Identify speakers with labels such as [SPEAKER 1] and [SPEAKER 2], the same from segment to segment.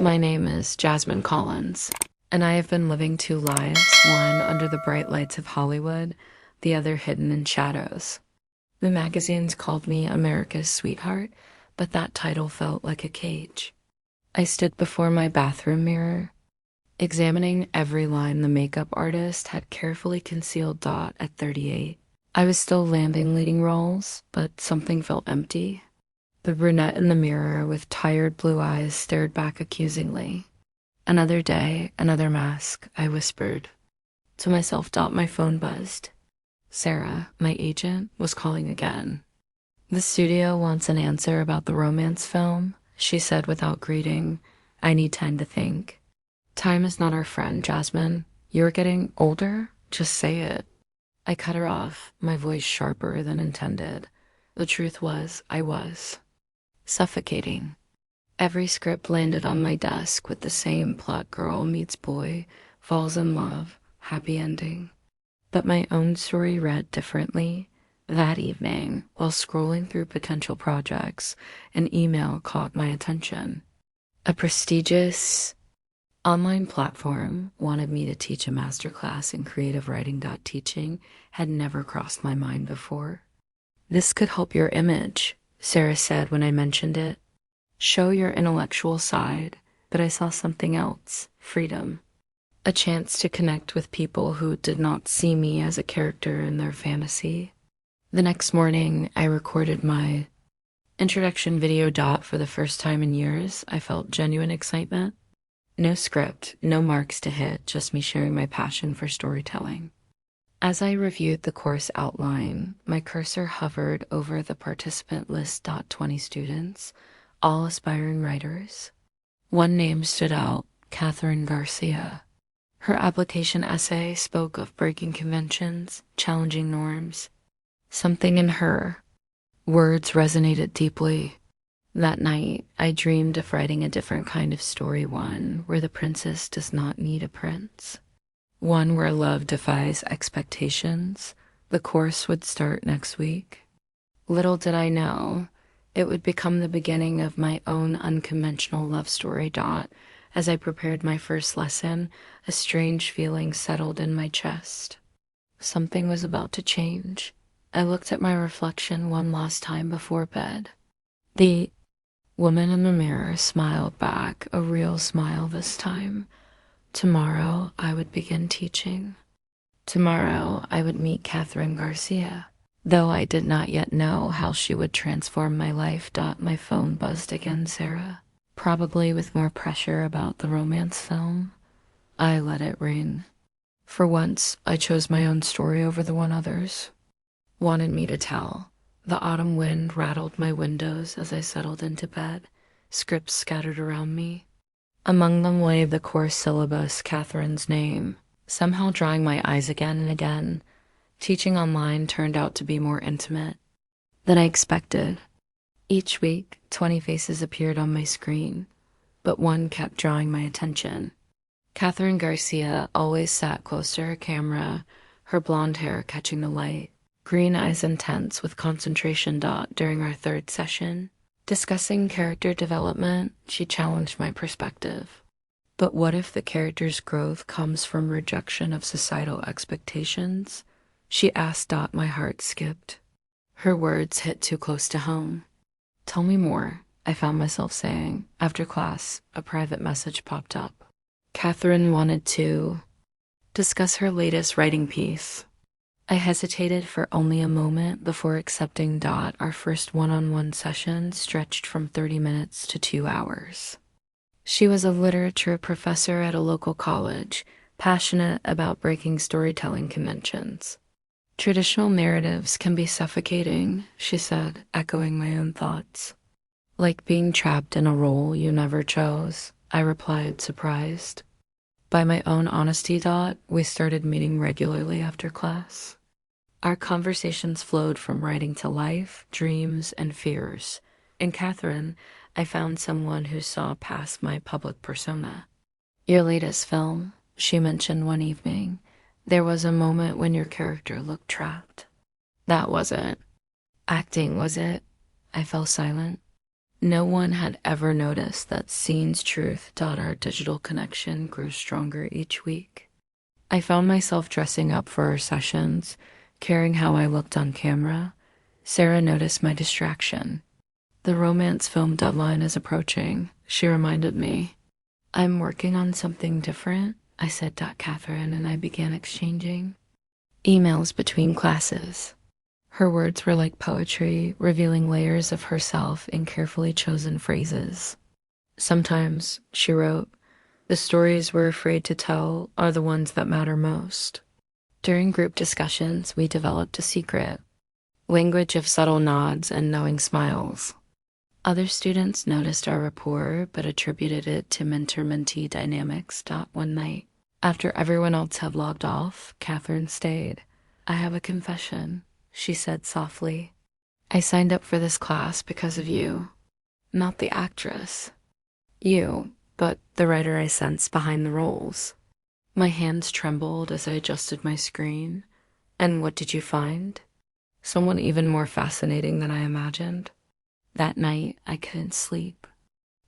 [SPEAKER 1] My name is Jasmine Collins, and I have been living two lives, one under the bright lights of Hollywood, the other hidden in shadows. The magazines called me America's sweetheart, but that title felt like a cage. I stood before my bathroom mirror, examining every line the makeup artist had carefully concealed Dot at 38. I was still landing leading roles, but something felt empty. The brunette in the mirror with tired blue eyes stared back accusingly. Another day, another mask, I whispered. To myself, my phone buzzed. Sarah, my agent, was calling again. The studio wants an answer about the romance film, she said without greeting. I need time to think. Time is not our friend, Jasmine. You're getting older? Just say it. I cut her off, my voice sharper than intended. The truth was, I was. Suffocating. Every script landed on my desk with the same plot: girl meets boy, falls in love, happy ending. But my own story read differently. That evening, while scrolling through potential projects, an email caught my attention. A prestigious online platform wanted me to teach a masterclass in creative writing. Teaching had never crossed my mind before. This could help your image, Sarah said when I mentioned it. Show your intellectual side, but I saw something else: freedom. A chance to connect with people who did not see me as a character in their fantasy. The next morning, I recorded my introduction video. For the first time in years, I felt genuine excitement. No script, no marks to hit, just me sharing my passion for storytelling. As I reviewed the course outline, my cursor hovered over the participant list. 20 students, all aspiring writers. One name stood out: Catherine Garcia. Her application essay spoke of breaking conventions, challenging norms. Something in her words resonated deeply. That night, I dreamed of writing a different kind of story, one where the princess does not need a prince. One where love defies expectations. The course would start next week. Little did I know, it would become the beginning of my own unconventional love story. As I prepared my first lesson, a strange feeling settled in my chest. Something was about to change. I looked at my reflection one last time before bed. The woman in the mirror smiled back, a real smile this time. Tomorrow, I would begin teaching. Tomorrow, I would meet Catherine Garcia, though I did not yet know how she would transform my life. My phone buzzed again. Sarah, probably with more pressure about the romance film. I let it ring. For once, I chose my own story over the one others wanted me to tell. The autumn wind rattled my windows as I settled into bed, scripts scattered around me. Among them lay the course syllabus, Catherine's name, somehow drawing my eyes again and again. Teaching online turned out to be more intimate than I expected. Each week, 20 faces appeared on my screen, but one kept drawing my attention. Catherine Garcia always sat close to her camera, her blonde hair catching the light, green eyes intense with concentration. During our third session, discussing character development, she challenged my perspective. But what if the character's growth comes from rejection of societal expectations? She asked. My heart skipped. Her words hit too close to home. Tell me more, I found myself saying. After class, a private message popped up. Catherine wanted to discuss her latest writing piece. I hesitated for only a moment before accepting. Our first one-on-one session stretched from 30 minutes to 2 hours. She was a literature professor at a local college, passionate about breaking storytelling conventions. Traditional narratives can be suffocating, she said, echoing my own thoughts. Like being trapped in a role you never chose, I replied, surprised. By my own honesty. We started meeting regularly after class. Our conversations flowed from writing to life, dreams, and fears. In Catherine, I found someone who saw past my public persona. Your latest film, she mentioned one evening. There was a moment when your character looked trapped. That wasn't acting, was it? I fell silent. No one had ever noticed that Scene's truth taught our digital connection grew stronger each week. I found myself dressing up for our sessions, caring how I looked on camera. Sarah noticed my distraction. The romance film deadline is approaching, she reminded me. I'm working on something different, I said to Catherine, and I began exchanging emails between classes. Her words were like poetry, revealing layers of herself in carefully chosen phrases. Sometimes, she wrote, the stories we're afraid to tell are the ones that matter most. During group discussions, we developed a secret, language of subtle nods and knowing smiles. Other students noticed our rapport but attributed it to mentor-mentee dynamics. One night, after everyone else had logged off, Catherine stayed. I have a confession, she said softly. I signed up for this class because of you. Not the actress. You, but the writer I sense behind the roles. My hands trembled as I adjusted my screen. And what did you find? Someone even more fascinating than I imagined. That night, I couldn't sleep.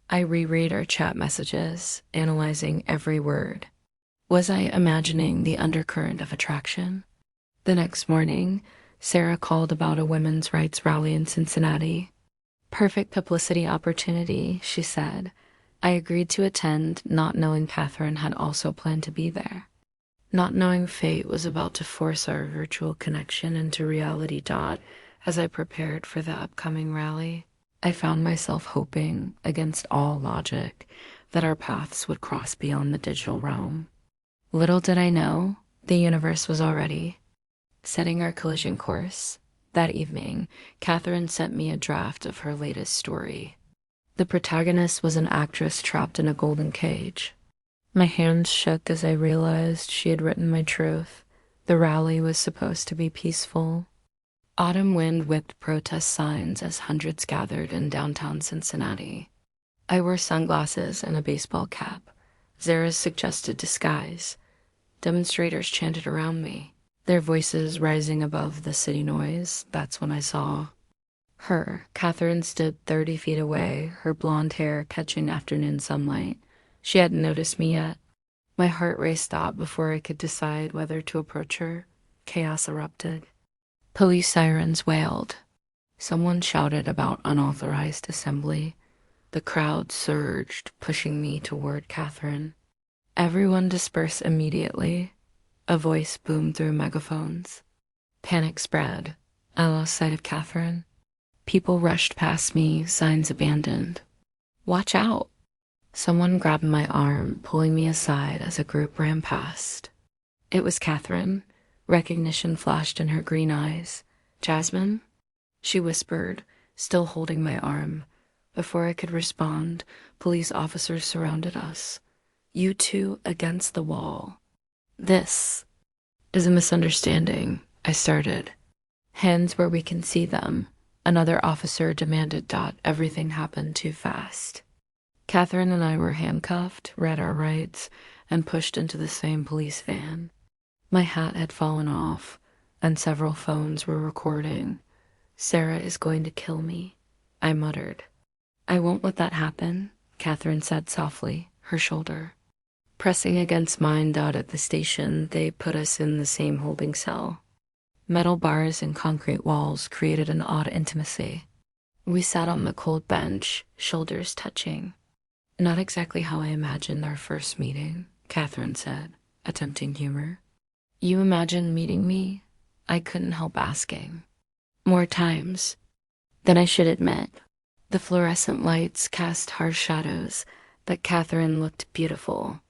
[SPEAKER 1] I reread our chat messages, analyzing every word. Was I imagining the undercurrent of attraction? The next morning, Sarah called about a women's rights rally in Cincinnati. Perfect publicity opportunity, she said. I agreed to attend, not knowing Catherine had also planned to be there. Not knowing fate was about to force our virtual connection into reality. As I prepared for the upcoming rally, I found myself hoping, against all logic, that our paths would cross beyond the digital realm. Little did I know, the universe was already setting our collision course. That evening, Catherine sent me a draft of her latest story. The protagonist was an actress trapped in a golden cage. My hands shook as I realized she had written my truth. The rally was supposed to be peaceful. Autumn wind whipped protest signs as hundreds gathered in downtown Cincinnati. I wore sunglasses and a baseball cap. Zara's suggested disguise. Demonstrators chanted around me, their voices rising above the city noise. That's when I saw her. Catherine stood 30 feet away, her blonde hair catching afternoon sunlight. She hadn't noticed me yet. My heart raced stopped before I could decide whether to approach her. Chaos erupted. Police sirens wailed. Someone shouted about unauthorized assembly. The crowd surged, pushing me toward Catherine. Everyone dispersed immediately. A voice boomed through megaphones. Panic spread. I lost sight of Catherine. People rushed past me, signs abandoned. Watch out! Someone grabbed my arm, pulling me aside as a group ran past. It was Catherine. Recognition flashed in her green eyes. Jasmine? She whispered, still holding my arm. Before I could respond, police officers surrounded us. You two against the wall. This is a misunderstanding, I started. Hands where we can see them. Another officer demanded. Everything happened too fast. Catherine and I were handcuffed, read our rights, and pushed into the same police van. My hat had fallen off, and several phones were recording. Sarah is going to kill me, I muttered. I won't let that happen, Catherine said softly, her shoulder pressing against mine. At the station, they put us in the same holding cell. Metal bars and concrete walls created an odd intimacy. We sat on the cold bench, shoulders touching. Not exactly how I imagined our first meeting, Catherine said, attempting humor. You imagined meeting me? I couldn't help asking. More times than I should admit. The fluorescent lights cast harsh shadows, but Catherine looked beautiful.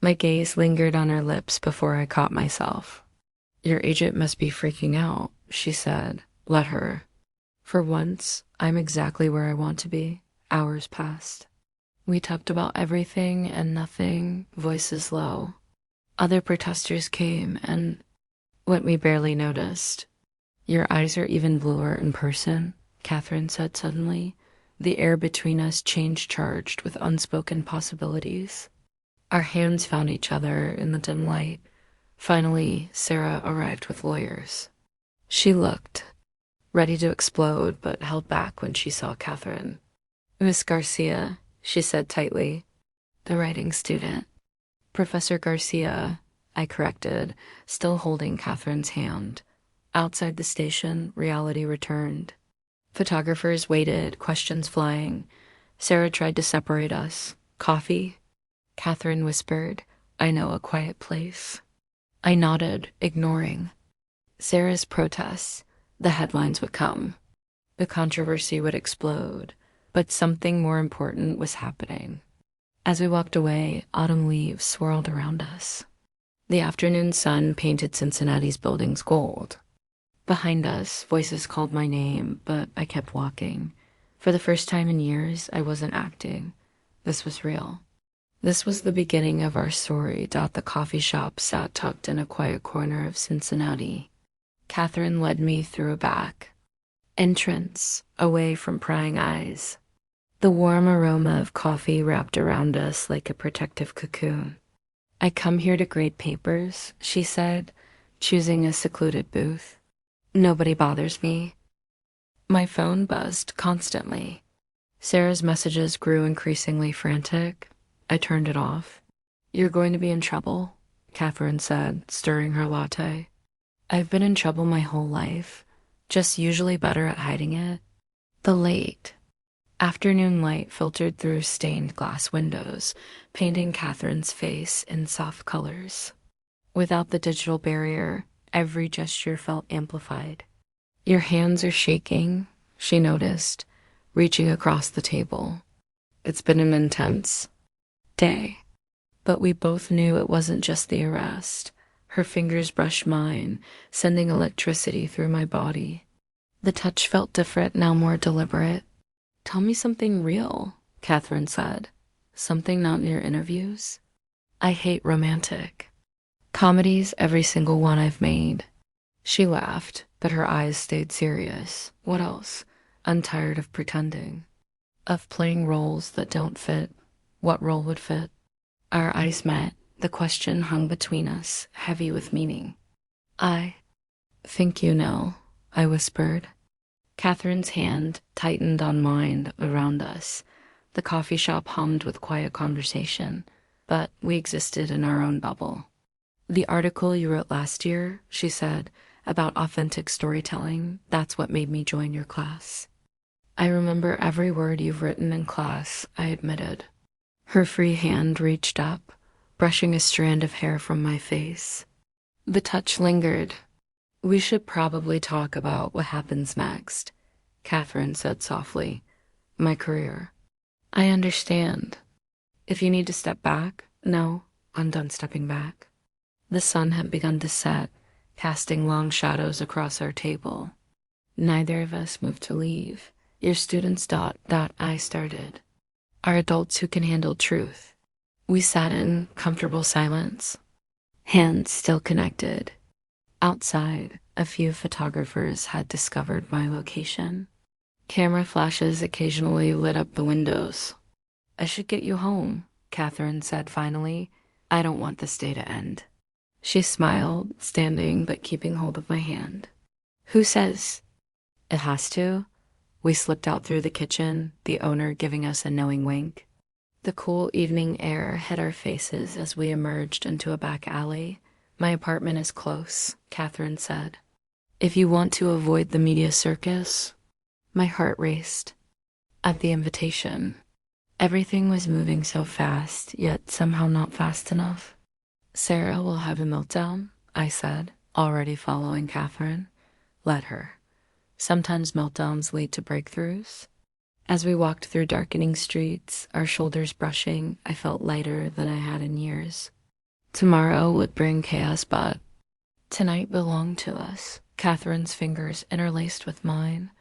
[SPEAKER 1] My gaze lingered on her lips before I caught myself. Your agent must be freaking out, she said. Let her. For once, I'm exactly where I want to be. Hours passed. We talked about everything and nothing, voices low. Other protesters came, and what we barely noticed. Your eyes are even bluer in person, Catherine said suddenly. The air between us changed, charged with unspoken possibilities. Our hands found each other in the dim light. Finally, Sarah arrived with lawyers. She looked ready to explode, but held back when she saw Catherine. Miss Garcia, she said tightly. The writing student. Professor Garcia, I corrected, still holding Catherine's hand. Outside the station, reality returned. Photographers waited, questions flying. Sarah tried to separate us. Coffee? Catherine whispered, I know a quiet place. I nodded, ignoring. Sarah's protests. The headlines would come. The controversy would explode. But something more important was happening. As we walked away, autumn leaves swirled around us. The afternoon sun painted Cincinnati's buildings gold. Behind us, voices called my name, but I kept walking. For the first time in years, I wasn't acting. This was real. This was the beginning of our story. The coffee shop sat tucked in a quiet corner of Cincinnati. Catherine led me through a back entrance, away from prying eyes. The warm aroma of coffee wrapped around us like a protective cocoon. I come here to grade papers, she said, choosing a secluded booth. Nobody bothers me. My phone buzzed constantly. Sarah's messages grew increasingly frantic. I turned it off. You're going to be in trouble, Catherine said, stirring her latte. I've been in trouble my whole life, just usually better at hiding it. The late afternoon light filtered through stained glass windows, painting Catherine's face in soft colors. Without the digital barrier, every gesture felt amplified. Your hands are shaking, she noticed, reaching across the table. It's been an intense day. But we both knew it wasn't just the arrest. Her fingers brushed mine, sending electricity through my body. The touch felt different, now more deliberate. Tell me something real, Catherine said. Something not in your interviews? I hate romantic. Comedies, every single one I've made. She laughed, but her eyes stayed serious. What else? Untired of pretending. Of playing roles that don't fit. What role would fit? Our eyes met. The question hung between us, heavy with meaning. I think you know, I whispered. Catherine's hand tightened on mine around us. The coffee shop hummed with quiet conversation, but we existed in our own bubble. The article you wrote last year, she said, about authentic storytelling, that's what made me join your class. I remember every word you've written in class, I admitted. Her free hand reached up, brushing a strand of hair from my face. The touch lingered. We should probably talk about what happens next, Catherine said softly. My career. I understand. If you need to step back, no, I'm done stepping back. The sun had begun to set, casting long shadows across our table. Neither of us moved to leave. Your students that I started are adults who can handle truth. We sat in comfortable silence, hands still connected. Outside, a few photographers had discovered my location. Camera flashes occasionally lit up the windows. I should get you home, Catherine said finally. I don't want this day to end. She smiled, standing but keeping hold of my hand. Who says? It has to. We slipped out through the kitchen, the owner giving us a knowing wink. The cool evening air hit our faces as we emerged into a back alley. My apartment is close, Catherine said. If you want to avoid the media circus. My heart raced. At the invitation. Everything was moving so fast, yet somehow not fast enough. Sarah will have a meltdown, I said, already following Catherine. Let her. Sometimes meltdowns lead to breakthroughs. As we walked through darkening streets, our shoulders brushing, I felt lighter than I had in years. Tomorrow would bring chaos, but tonight belonged to us. Catherine's fingers interlaced with mine,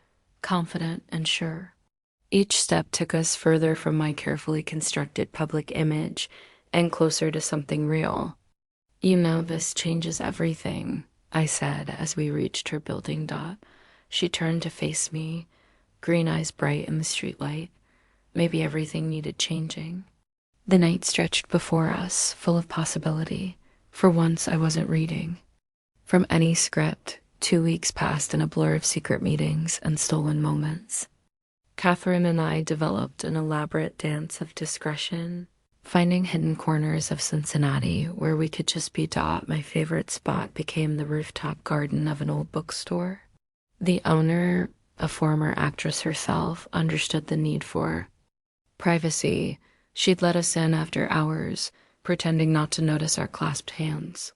[SPEAKER 1] confident and sure. Each step took us further from my carefully constructed public image and closer to something real. You know, this changes everything, I said as we reached her building. She turned to face me, green eyes bright in the streetlight. Maybe everything needed changing. The night stretched before us, full of possibility. For once, I wasn't reading. From any script, 2 weeks passed in a blur of secret meetings and stolen moments. Catherine and I developed an elaborate dance of discretion, finding hidden corners of Cincinnati where we could just be. My favorite spot became the rooftop garden of an old bookstore. The owner, a former actress herself, understood the need for privacy. She'd let us in after hours, pretending not to notice our clasped hands.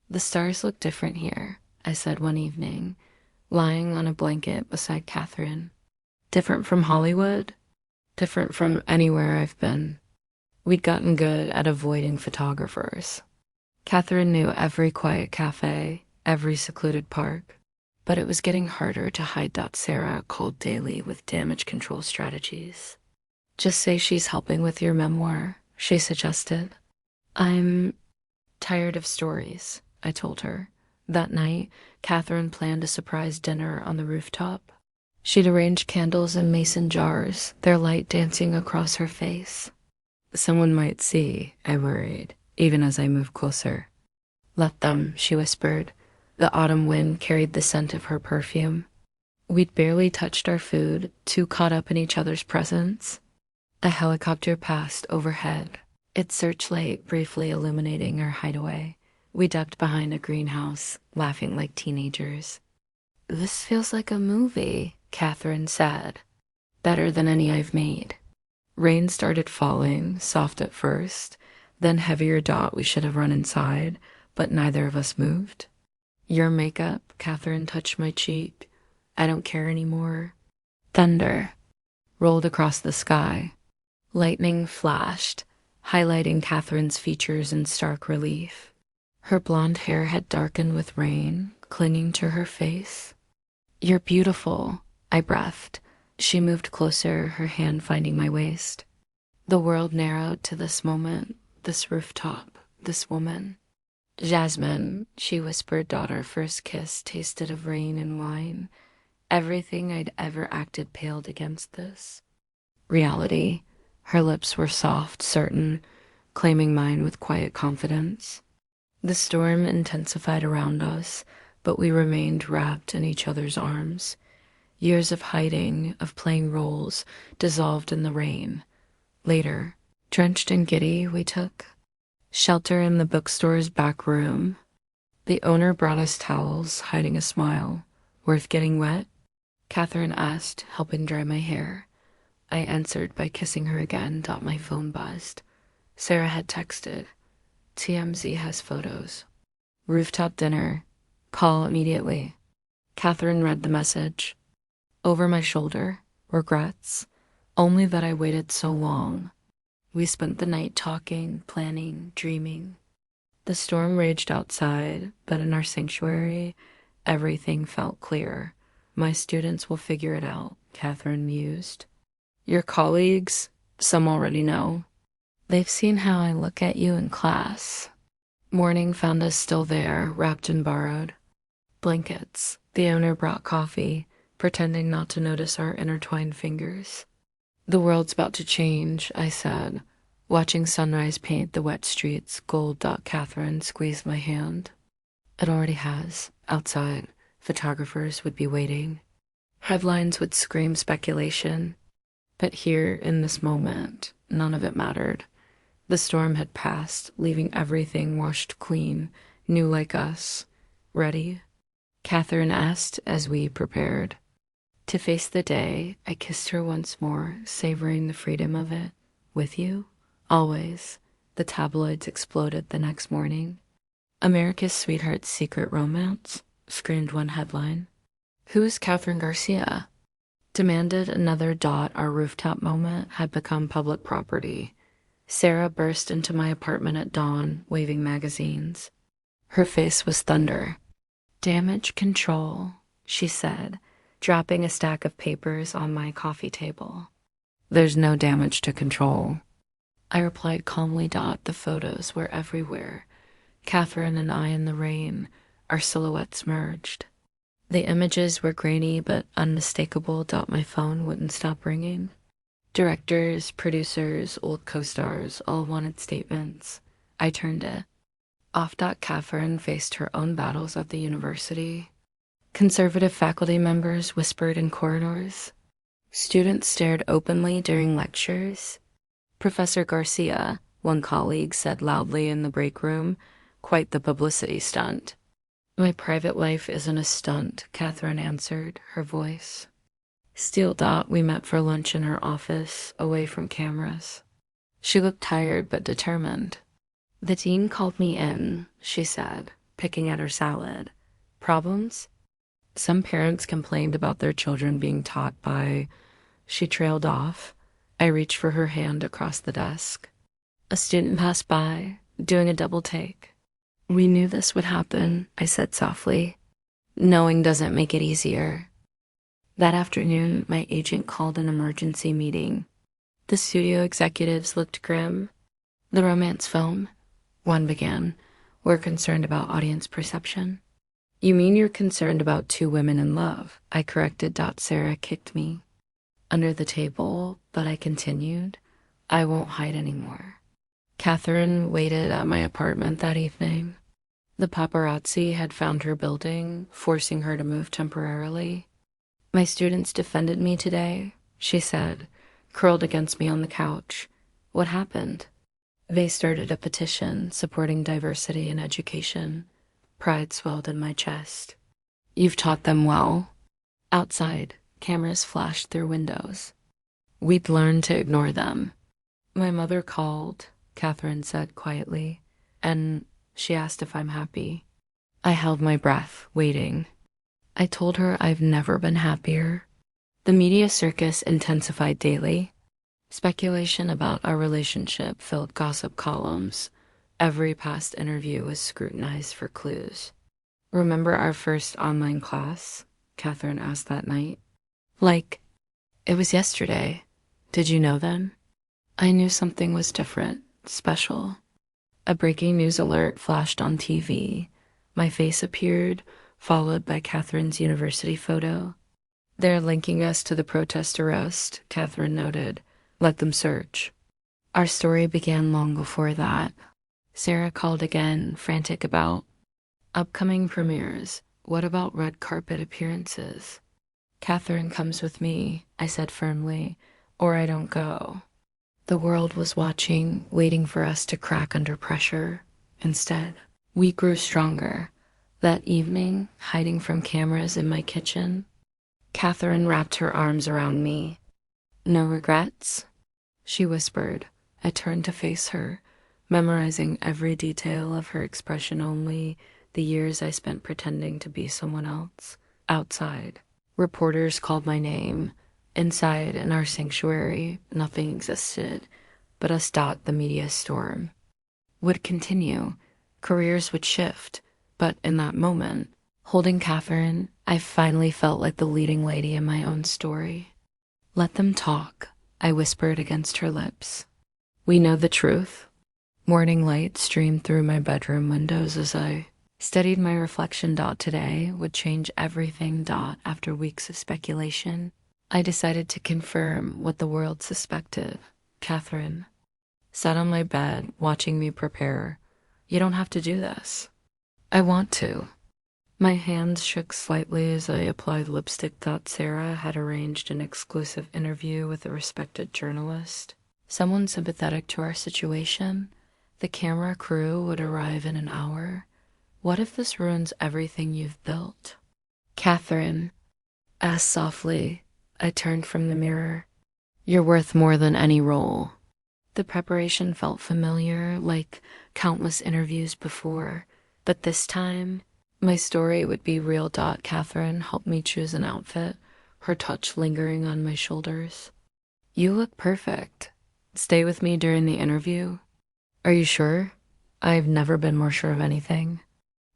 [SPEAKER 1] "The stars look different here," I said one evening, lying on a blanket beside Catherine. "Different from Hollywood? Different from anywhere I've been." We'd gotten good at avoiding photographers. Catherine knew every quiet cafe, every secluded park, but it was getting harder to hide. Sarah called daily with damage control strategies. "Just say she's helping with your memoir," she suggested. "I'm tired of stories," I told her. That night, Catherine planned a surprise dinner on the rooftop. She'd arranged candles in mason jars, their light dancing across her face. "Someone might see," I worried, even as I moved closer. "Let them," she whispered. The autumn wind carried the scent of her perfume. We'd barely touched our food, too caught up in each other's presence. A helicopter passed overhead, its searchlight briefly illuminating our hideaway. We ducked behind a greenhouse, laughing like teenagers. "This feels like a movie," Catherine said. "Better than any I've made." Rain started falling, soft at first, then heavier. We should have run inside, but neither of us moved. "Your makeup," Catherine touched my cheek. "I don't care anymore." Thunder rolled across the sky. Lightning flashed, highlighting Catherine's features in stark relief. Her blonde hair had darkened with rain, clinging to her face. "You're beautiful," I breathed. She moved closer, her hand finding my waist. The world narrowed to this moment, this rooftop, this woman. "Jasmine," she whispered. Our first kiss tasted of rain and wine. Everything I'd ever acted paled against this. Reality. Her lips were soft, certain, claiming mine with quiet confidence. The storm intensified around us, but we remained wrapped in each other's arms. Years of hiding, of playing roles, dissolved in the rain. Later, drenched and giddy, we took shelter in the bookstore's back room. The owner brought us towels, hiding a smile. "Worth getting wet?" Catherine asked, helping dry my hair. I answered by kissing her again. My phone buzzed. Sarah had texted. "TMZ has photos. Rooftop dinner. Call immediately." Catherine read the message. Over my shoulder, regrets, only that I waited so long. We spent the night talking, planning, dreaming. The storm raged outside, but in our sanctuary, everything felt clear. "My students will figure it out," Catherine mused. "Your colleagues, some already know. They've seen how I look at you in class." Morning found us still there, wrapped in borrowed blankets. The owner brought coffee, pretending not to notice our intertwined fingers. "The world's about to change," I said, watching sunrise paint the wet streets gold. Catherine squeezed my hand. "It already has. Outside, photographers would be waiting. Headlines would scream speculation. But here, in this moment, none of it mattered. The storm had passed, leaving everything washed clean, new like us. "Ready?" Catherine asked as we prepared. To face the day, I kissed her once more, savoring the freedom of it. "With you? Always." The tabloids exploded the next morning. "America's Sweetheart's Secret Romance," screamed one headline. "Who is Catherine Garcia?" demanded another. Our rooftop moment had become public property. Sarah burst into my apartment at dawn, waving magazines. Her face was thunder. "Damage control," she said, dropping a stack of papers on my coffee table. "There's no damage to control," I replied calmly. The photos were everywhere. Catherine and I in the rain, our silhouettes merged. The images were grainy but unmistakable. My phone wouldn't stop ringing. Directors, producers, old co-stars all wanted statements. I turned it off. Catherine faced her own battles at the university. Conservative faculty members whispered in corridors. Students stared openly during lectures. Professor Garcia, one colleague said loudly in the break room, quite the publicity stunt. My private life isn't a stunt, Catherine answered, her voice. Steel Dot, we met for lunch in her office, away from cameras. She looked tired but determined. The dean called me in, she said, picking at her salad. Problems? Some parents complained about their children being taught by... She trailed off. I reached for her hand across the desk. A student passed by, doing a double take. We knew this would happen, I said softly. Knowing doesn't make it easier. That afternoon, my agent called an emergency meeting. The studio executives looked grim. The romance film, one began, we're concerned about audience perception. You mean you're concerned about two women in love? I corrected. Sarah kicked me under the table, but I continued. I won't hide anymore. Catherine waited at my apartment that evening. The paparazzi had found her building, forcing her to move temporarily. My students defended me today, she said, curled against me on the couch. What happened? They started a petition supporting diversity in education. Pride swelled in my chest. You've taught them well. Outside, cameras flashed through windows. We'd learned to ignore them. My mother called, Catherine said quietly, and she asked if I'm happy. I held my breath, waiting. I told her I've never been happier. The media circus intensified daily. Speculation about our relationship filled gossip columns. Every past interview was scrutinized for clues. Remember our first online class? Catherine asked that night. Like, it was yesterday. Did you know then? I knew something was different, special. A breaking news alert flashed on TV. My face appeared, followed by Catherine's university photo. They're linking us to the protest arrest, Catherine noted. Let them search. Our story began long before that. Sarah called again, frantic about upcoming premieres. What about red carpet appearances? Catherine comes with me, I said firmly, or I don't go. The world was watching, waiting for us to crack under pressure. Instead, we grew stronger. That evening, hiding from cameras in my kitchen, Catherine wrapped her arms around me. No regrets? She whispered. I turned to face her, memorizing every detail of her expression only, the years I spent pretending to be someone else. Outside, reporters called my name. Inside, in our sanctuary, nothing existed but us. The media storm would continue. Careers would shift. But in that moment, holding Catherine, I finally felt like the leading lady in my own story. Let them talk, I whispered against her lips. We know the truth. Morning light streamed through my bedroom windows as I studied my reflection. Today would change everything. After weeks of speculation, I decided to confirm what the world suspected. Catherine sat on my bed, watching me prepare. You don't have to do this. I want to. My hands shook slightly as I applied lipstick. Sarah had arranged an exclusive interview with a respected journalist, someone sympathetic to our situation. The camera crew would arrive in an hour. What if this ruins everything you've built? Catherine asked softly. I turned from the mirror. You're worth more than any role. The preparation felt familiar, like countless interviews before. But this time, my story would be real. Catherine helped me choose an outfit, her touch lingering on my shoulders. You look perfect. Stay with me during the interview. Are you sure? I've never been more sure of anything.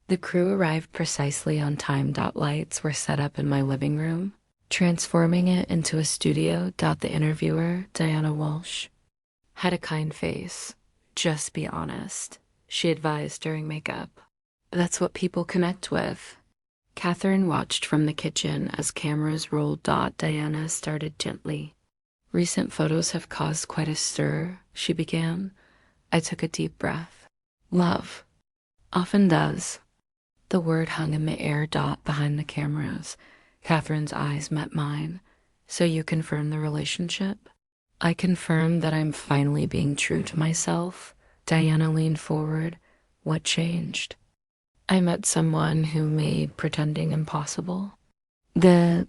[SPEAKER 1] The crew arrived precisely on time. Lights were set up in my living room, transforming it into a studio. The interviewer, Diana Walsh, had a kind face. Just be honest, she advised during makeup. That's what people connect with. Catherine watched from the kitchen as cameras rolled. Diana started gently. Recent photos have caused quite a stir, she began. I took a deep breath. Love often does. The word hung in the air. Behind the cameras, Catherine's eyes met mine. So you confirm the relationship? I confirm that I'm finally being true to myself. Diana leaned forward. What changed? I met someone who made pretending impossible. The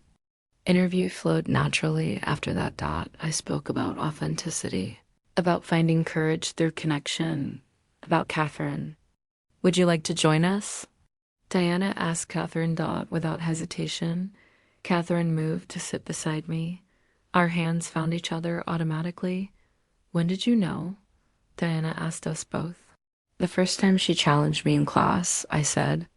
[SPEAKER 1] interview flowed naturally after that. I spoke about authenticity, about finding courage through connection, about Catherine. Would you like to join us? Diana asked Catherine without hesitation. Catherine moved to sit beside me. Our hands found each other automatically. When did you know? Diana asked us both. The first time she challenged me in class, I said.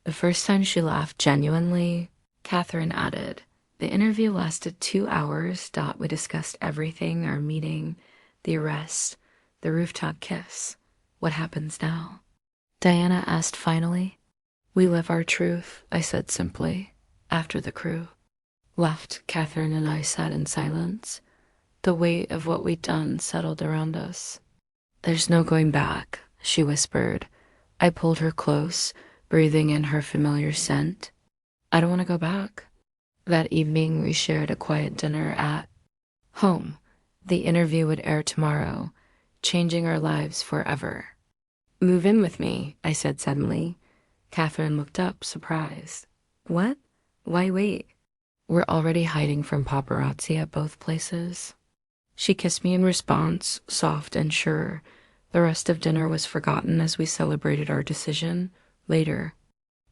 [SPEAKER 1] The first time she laughed genuinely, Catherine added. The interview lasted 2 hours. We discussed everything, our meeting, the arrest, the rooftop kiss. What happens now? Diana asked finally. We live our truth, I said simply. After the crew left, Catherine and I sat in silence. The weight of what we'd done settled around us. There's no going back, she whispered. I pulled her close, breathing in her familiar scent. I don't want to go back. That evening, we shared a quiet dinner at home. The interview would air tomorrow, changing our lives forever. Move in with me, I said suddenly. Catherine looked up, surprised. What? Why wait? We're already hiding from paparazzi at both places. She kissed me in response, soft and sure. The rest of dinner was forgotten as we celebrated our decision. Later,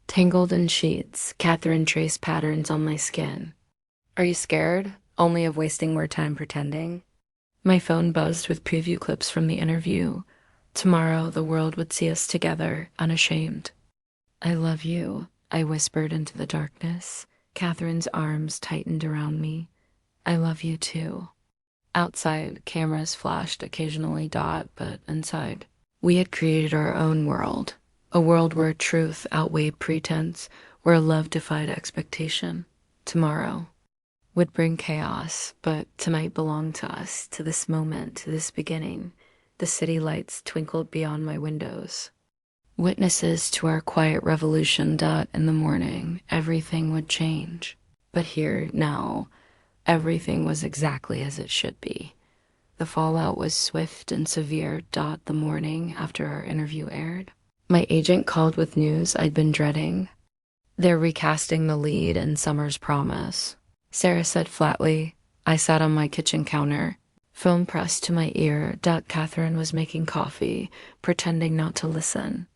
[SPEAKER 1] tangled in sheets, Catherine traced patterns on my skin. Are you scared? Only of wasting more time pretending? My phone buzzed with preview clips from the interview. Tomorrow, the world would see us together, unashamed. I love you, I whispered into the darkness. Catherine's arms tightened around me. I love you too. Outside, cameras flashed occasionally, but inside, we had created our own world. A world where truth outweighed pretense, where love defied expectation. Tomorrow would bring chaos, but tonight belonged to us, to this moment, to this beginning. The city lights twinkled beyond my windows. Witnesses to our quiet revolution. In the morning, everything would change. But here, now, everything was exactly as it should be. The fallout was swift and severe. The morning after our interview aired, my agent called with news I'd been dreading. They're recasting the lead in Summer's Promise, Sarah said flatly. I sat on my kitchen counter, phone pressed to my ear. Catherine was making coffee, pretending not to listen.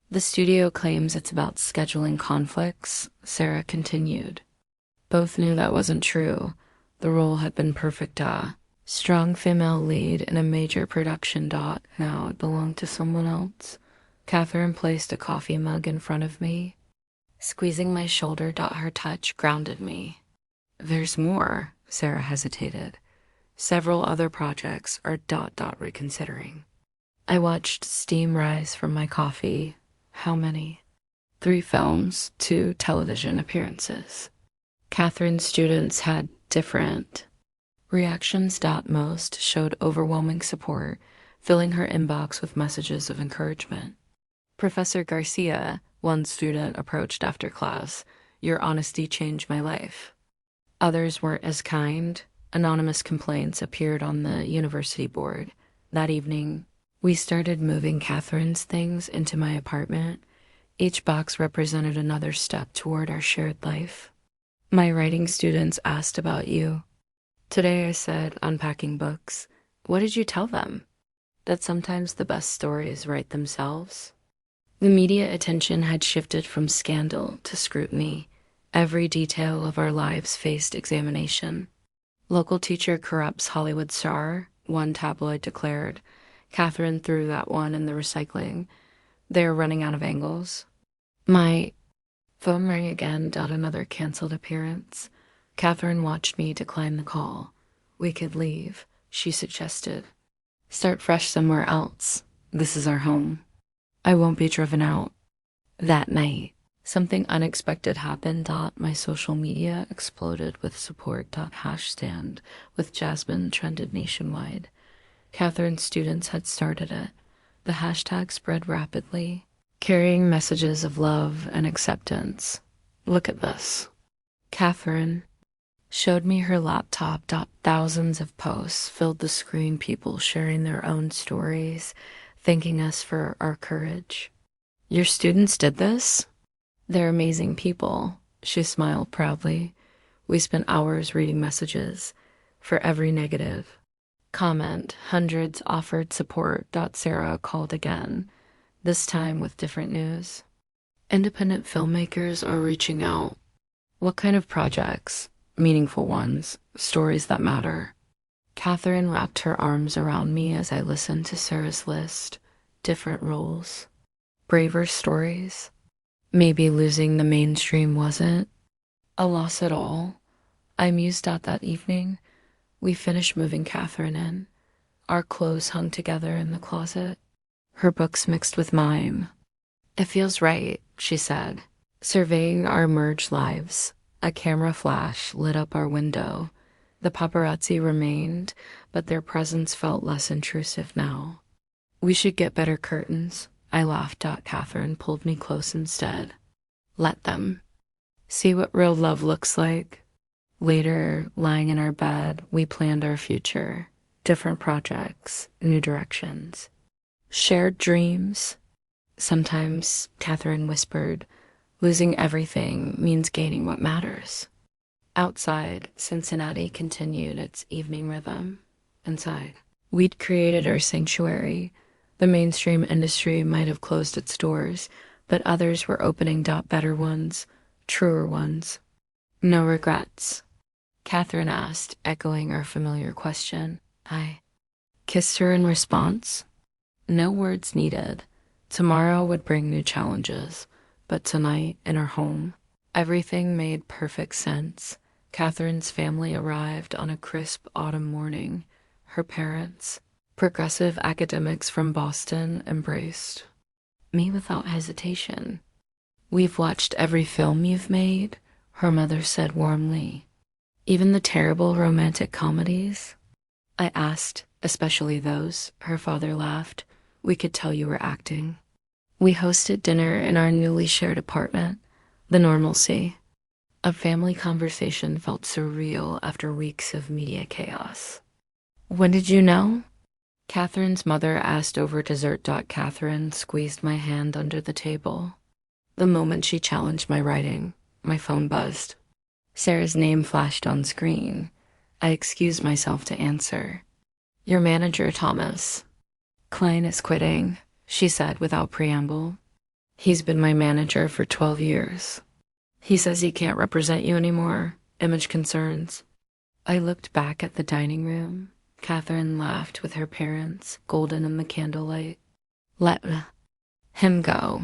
[SPEAKER 1] The studio claims it's about scheduling conflicts, Sarah continued. Both knew that wasn't true. The role had been perfect. Strong female lead in a major production. Now it belonged to someone else. Catherine placed a coffee mug in front of me, squeezing my shoulder. Her touch grounded me. There's more, Sarah hesitated. Several other projects are reconsidering. I watched steam rise from my coffee. How many? 3 films, 2 television appearances. Catherine's students had different reactions. Most showed overwhelming support, filling her inbox with messages of encouragement. Professor Garcia, one student approached after class. Your honesty changed my life. Others weren't as kind. Anonymous complaints appeared on the university board. That evening, we started moving Catherine's things into my apartment. Each box represented another step toward our shared life. My writing students asked about you. Today I said, unpacking books. What did you tell them? That sometimes the best stories write themselves. The media attention had shifted from scandal to scrutiny. Every detail of our lives faced examination. Local teacher corrupts Hollywood star, one tabloid declared. Catherine threw that one in the recycling. They're running out of angles. My phone rang again. Another canceled appearance. Catherine watched me decline the call. We could leave, she suggested. Start fresh somewhere else. This is our home. I won't be driven out. That night, something unexpected happened. My social media exploded with support. #stand with Jasmine trended nationwide. Catherine's students had started it. The hashtag spread rapidly, carrying messages of love and acceptance. Look at this. Catherine, Showed me her laptop. Thousands of posts filled the screen, people sharing their own stories, thanking us for our courage. Your students did this? They're amazing people. She smiled proudly. We spent hours reading messages. For every negative comment, hundreds offered support. Sarah called again, this time with different news. Independent filmmakers are reaching out. What kind of projects? Meaningful ones, stories that matter. Catherine wrapped her arms around me as I listened to Sarah's list. Different roles. Braver stories. Maybe losing the mainstream wasn't a loss at all. I mused out that evening. We finished moving Catherine in. Our clothes hung together in the closet. Her books mixed with mine. It feels right, she said, surveying our merged lives. A camera flash lit up our window. The paparazzi remained, but their presence felt less intrusive now. We should get better curtains. I laughed. Catherine pulled me close instead. Let them. See what real love looks like. Later, lying in our bed, we planned our future. Different projects, new directions. Shared dreams. Sometimes, Catherine whispered, losing everything means gaining what matters. Outside, Cincinnati continued its evening rhythm. Inside, we'd created our sanctuary. The mainstream industry might have closed its doors, but others were opening. Better ones, truer ones. No regrets. Catherine asked, echoing our familiar question. I kissed her in response. No words needed. Tomorrow would bring new challenges, but tonight, in her home, everything made perfect sense. Catherine's family arrived on a crisp autumn morning. Her parents, progressive academics from Boston, embraced me without hesitation. We've watched every film you've made, her mother said warmly. Even the terrible romantic comedies? I asked, especially those. Her father laughed. We could tell you were acting. We hosted dinner in our newly shared apartment. The normalcy of family conversation felt surreal after weeks of media chaos. When did you know? Catherine's mother asked over dessert. Catherine squeezed my hand under the table. The moment she challenged my writing, my phone buzzed. Sarah's name flashed on screen. I excused myself to answer. Your manager, Thomas. Klein is quitting, she said without preamble. He's been my manager for 12 years. He says he can't represent you anymore. Image concerns. I looked back at the dining room. Catherine laughed with her parents, golden in the candlelight. Let him go.